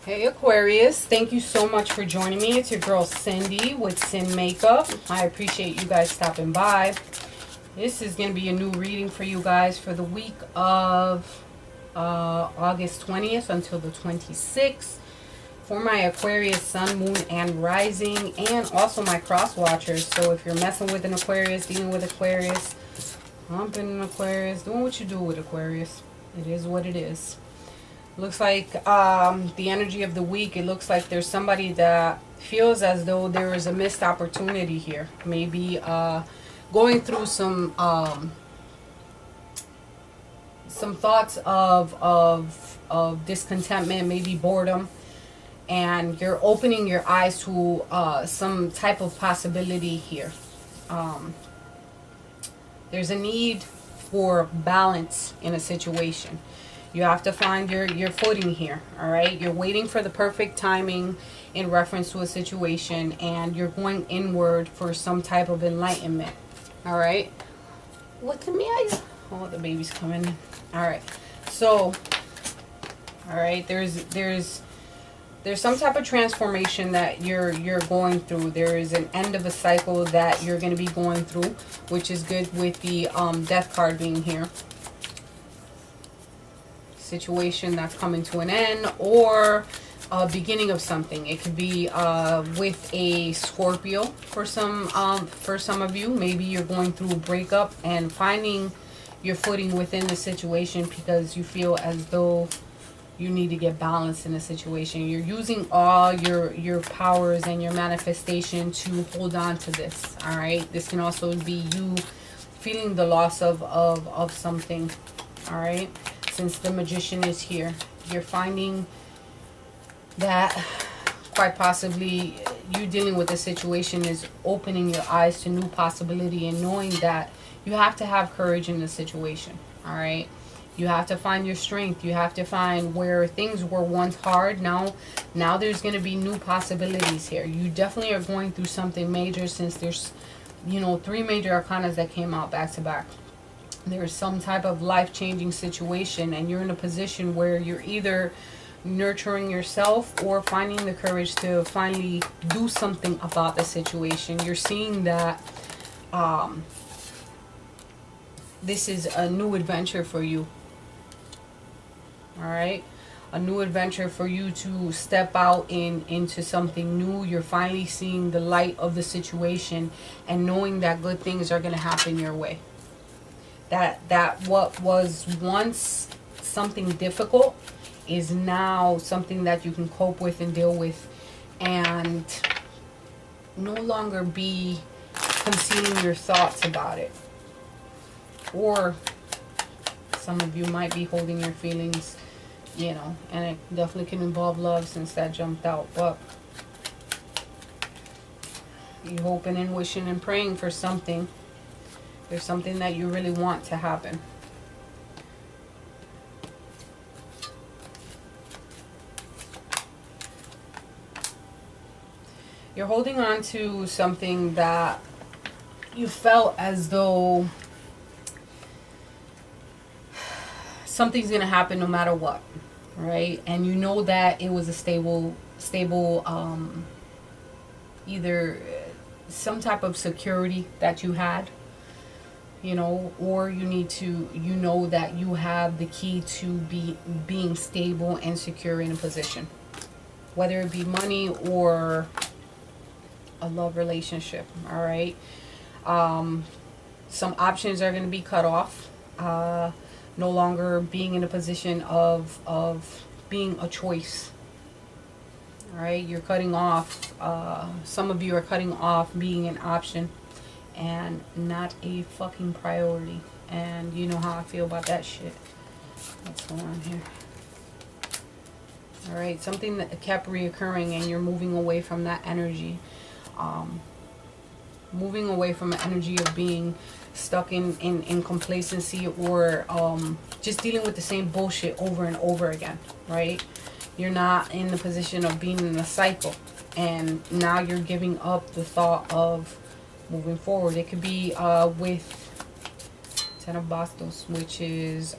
Hey Aquarius, thank you so much for joining me. It's your girl Cindy with Sin Makeup. I appreciate you guys stopping by. This is going to be a new reading for you guys for the week of August 20th until the 26th. For my Aquarius Sun, Moon, and Rising, and also my cross watchers. So if you're messing with an Aquarius, dealing with Aquarius, humping an Aquarius, doing what you do with Aquarius, it is what it is. Looks like the energy of the week, it looks like there's somebody that feels as though there is a missed opportunity here. Maybe going through some thoughts of discontentment, maybe boredom, and you're opening your eyes to some type of possibility here. There's a need for balance in a situation. You have to find your footing here, all right? You're waiting for the perfect timing in reference to a situation, and you're going inward for some type of enlightenment, all right? Look at me. Oh, the baby's coming in. All right. So, all right, there's some type of transformation that you're going through. There is an end of a cycle that you're going to be going through, which is good with the death card being here. Situation that's coming to an end, or a beginning of something. It could be with a Scorpio for some of you. Maybe you're going through a breakup and finding your footing within the situation because you feel as though you need to get balance in a situation. You're using all your powers and your manifestation to hold on to this. All right, this can also be you feeling the loss of something. All right, since the Magician is here, you're finding that quite possibly you dealing with the situation is opening your eyes to new possibility and knowing that you have to have courage in the situation. All right, you have to find your strength. You have to find where things were once hard. Now there's going to be new possibilities here. You definitely are going through something major, since there's, you know, 3 major arcanas that came out back to back. There's some type of life-changing situation, and you're in a position where you're either nurturing yourself or finding the courage to finally do something about the situation. You're seeing that this is a new adventure for you. All right, a new adventure for you to step out into something new. You're finally seeing the light of the situation and knowing that good things are going to happen your way. That what was once something difficult is now something that you can cope with and deal with, and no longer be concealing your thoughts about it. Or some of you might be holding your feelings, you know, and it definitely can involve love, since that jumped out. But you're hoping and wishing and praying for something. There's something that you really want to happen. You're holding on to something that you felt as though something's going to happen no matter what, right? And you know that it was a stable either some type of security that you had, you know, or you need to, you know that you have the key to being stable and secure in a position, whether it be money or a love relationship. All right, some options are going to be cut off. No longer being in a position of being a choice. All right, you're cutting off, some of you are cutting off being an option and not a fucking priority. And you know how I feel about that shit. What's going on here? All right, something that kept reoccurring and you're moving away from that energy. Moving away from the energy of being stuck in complacency, or just dealing with the same bullshit over and over again, right? You're not in the position of being in a cycle, and now you're giving up the thought of moving forward. It could be with Ten of Bastos, which is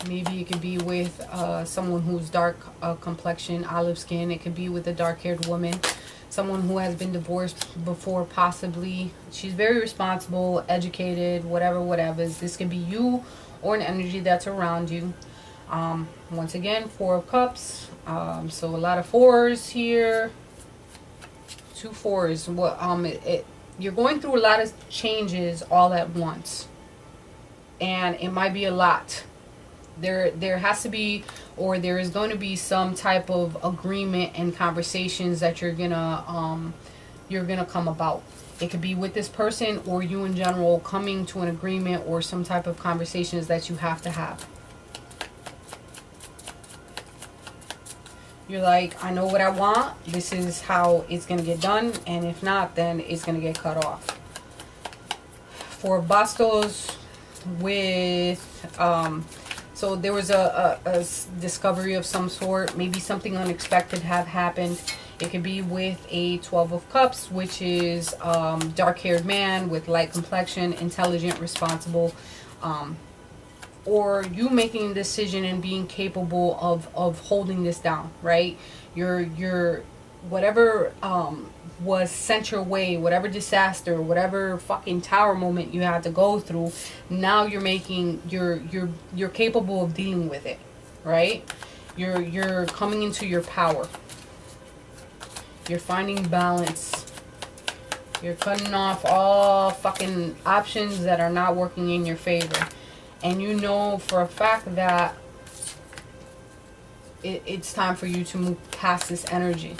Maybe it could be with someone who's dark complexion, olive skin. It could be with a dark-haired woman. Someone who has been divorced before, possibly. She's very responsible, educated, whatever. This could be you or an energy that's around you. Once again, 4 of Cups. So a lot of 4s here. 2 4s. You're going through a lot of changes all at once. And it might be a lot. There has to be, or there is going to be some type of agreement and conversations that you're gonna come about. It could be with this person or you in general coming to an agreement or some type of conversations that you have to have. You're like, I know what I want. This is how it's gonna get done, and if not, then it's gonna get cut off. 4 bastos with so there was a discovery of some sort. Maybe something unexpected have happened. It could be with a 12 of Cups, which is dark-haired man with light complexion, intelligent, responsible, or you making a decision and being capable of holding this down, right? Your whatever was sent your way, whatever disaster, whatever fucking tower moment you had to go through, now you're capable of dealing with it, right? You're coming into your power. You're finding balance. You're cutting off all fucking options that are not working in your favor. And you know for a fact that it's time for you to move past this energy.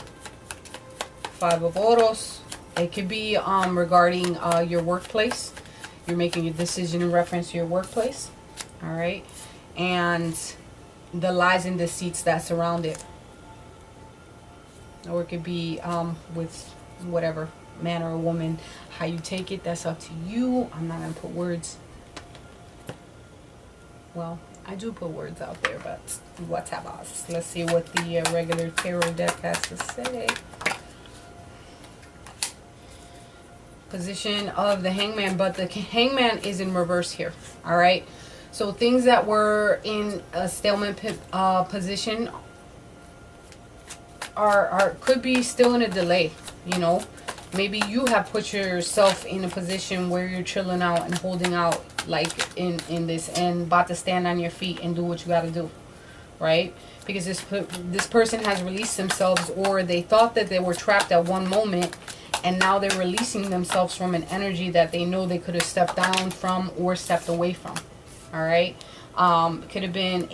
5 of Oros. It could be regarding your workplace. You're making a decision in reference to your workplace. Alright. And the lies and deceits that surround it. Or it could be with whatever man or woman. How you take it, that's up to you. I'm not going to put words. Well, I do put words out there, but what's up, boss? Let's see what the regular tarot deck has to say. Position of the Hangman, but the Hangman is in reverse here. All right, so things that were in a stalemate position could be still in a delay. You know, maybe you have put yourself in a position where you're chilling out and holding out, like in this, and about to stand on your feet and do what you got to do, right? Because this person has released themselves, or they thought that they were trapped at one moment, and now they're releasing themselves from an energy that they know they could have stepped down from or stepped away from. All right. Could have been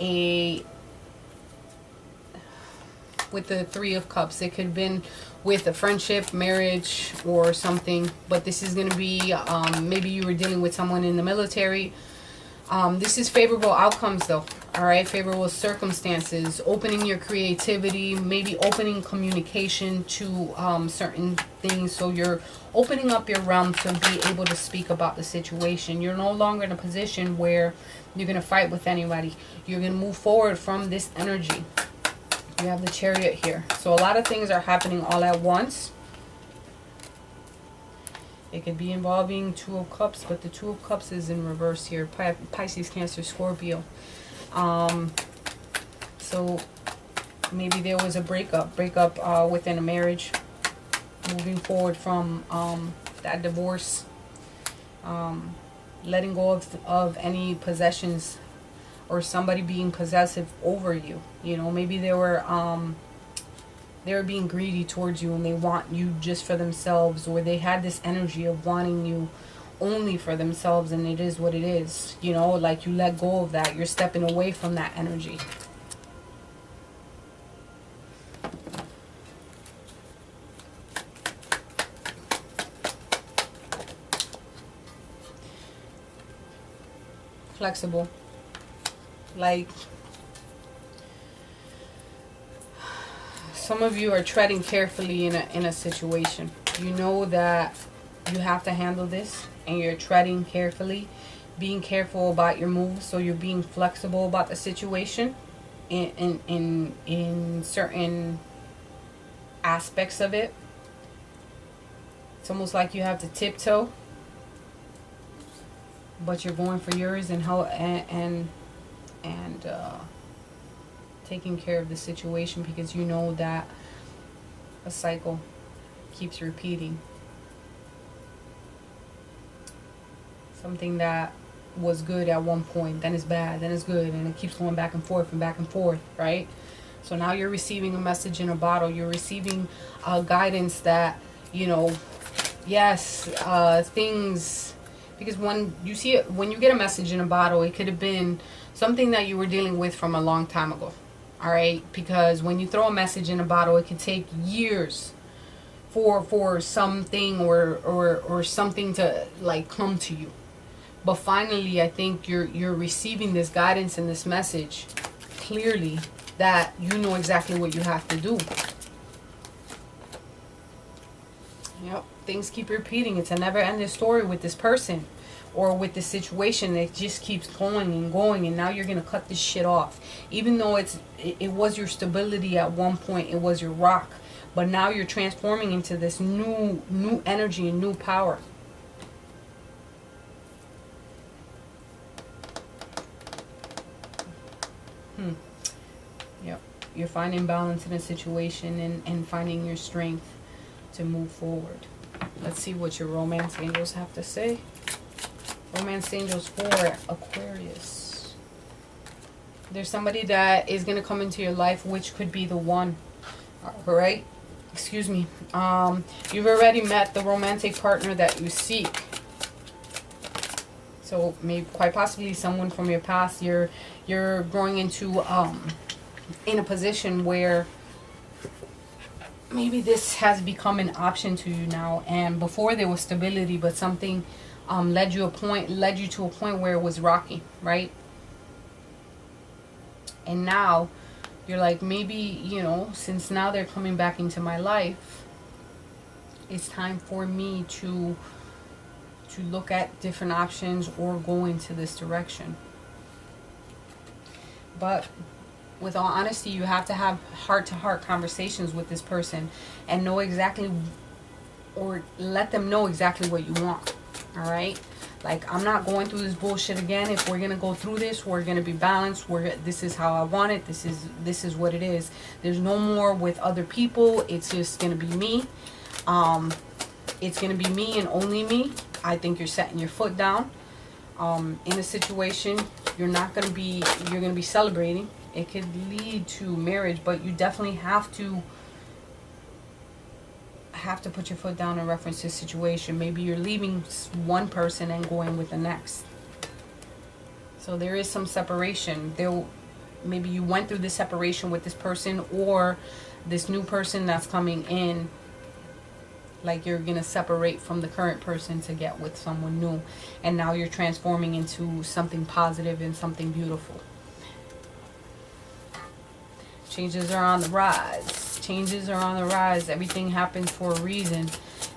with the 3 of Cups. It could have been with a friendship, marriage, or something. But this is going to be, maybe you were dealing with someone in the military. This is favorable outcomes though. All right, favorable circumstances, opening your creativity, maybe opening communication to certain things. So you're opening up your realm to be able to speak about the situation. You're no longer in a position where you're going to fight with anybody. You're going to move forward from this energy. You have the Chariot here. So a lot of things are happening all at once. It could be involving 2 of Cups, but the 2 of Cups is in reverse here. Pisces, Cancer, Scorpio. So maybe there was a breakup within a marriage, moving forward from that divorce, letting go of any possessions, or somebody being possessive over you. You know, maybe they were being greedy towards you and they want you just for themselves, or they had this energy of wanting you only for themselves, and it is what it is. You know, like you let go of that. You're stepping away from that energy. Flexible. Like, some of you are treading carefully in a situation. You know that you have to handle this, and you're treading carefully, being careful about your moves. So you're being flexible about the situation in certain aspects of it. It's almost like you have to tiptoe, but you're going for yours, and and taking care of the situation, because you know that a cycle keeps repeating. Something that was good at one point, then is bad, then is good, and it keeps going back and forth, right? So now you're receiving a message in a bottle. You're receiving guidance that, you know, yes, things, because when you see it, when you get a message in a bottle, it could have been something that you were dealing with from a long time ago. All right, because when you throw a message in a bottle, it can take years for something or something to like come to you. But finally, I think you're receiving this guidance and this message clearly that you know exactly what you have to do. Yep, things keep repeating. It's a never-ending story with this person or with this situation. It just keeps going and going, and now you're gonna cut this shit off. Even though it was your stability at one point, it was your rock, but now you're transforming into this new energy and new power. Yep, you're finding balance in a situation and finding your strength to move forward. Let's see what your romance angels have to say. Romance angels for Aquarius. There's somebody that is going to come into your life, which could be the one. All right? Excuse me. You've already met the romantic partner that you seek. So maybe quite possibly someone from your past. You're growing into in a position where maybe this has become an option to you now, and before there was stability, but something led you to a point where it was rocky, right? And now you're like, maybe, you know, since now they're coming back into my life, it's time for me to look at different options or go into this direction. But with all honesty, you have to have heart-to-heart conversations with this person and know exactly, or let them know exactly what you want. All right? Like, I'm not going through this bullshit again. If we're gonna go through this, we're gonna be balanced. This is how I want it. This is what it is. There's no more with other people. It's just gonna be me. It's gonna be me and only me. I think you're setting your foot down. In a situation, you're gonna be celebrating. It could lead to marriage, but you definitely have to put your foot down in reference to the situation. Maybe you're leaving one person and going with the next. So there is some separation. Maybe you went through this separation with this person, or this new person that's coming in. Like, you're gonna separate from the current person to get with someone new, and now you're transforming into something positive and something beautiful. Changes are on the rise. Changes are on the rise. Everything happens for a reason.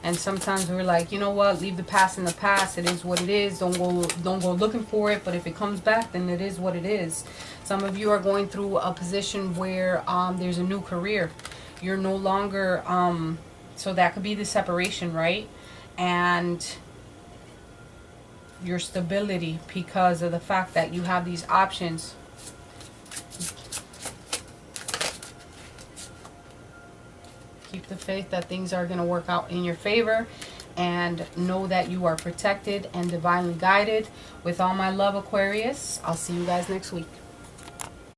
And sometimes we're like, you know what? Leave the past in the past. It is what it is. Don't go looking for it. But if it comes back, then it is what it is. Some of you are going through a position where there's a new career. You're no longer so that could be the separation, right? And your stability, because of the fact that you have these options. Keep the faith that things are going to work out in your favor, and know that you are protected and divinely guided. With all my love, Aquarius, I'll see you guys next week.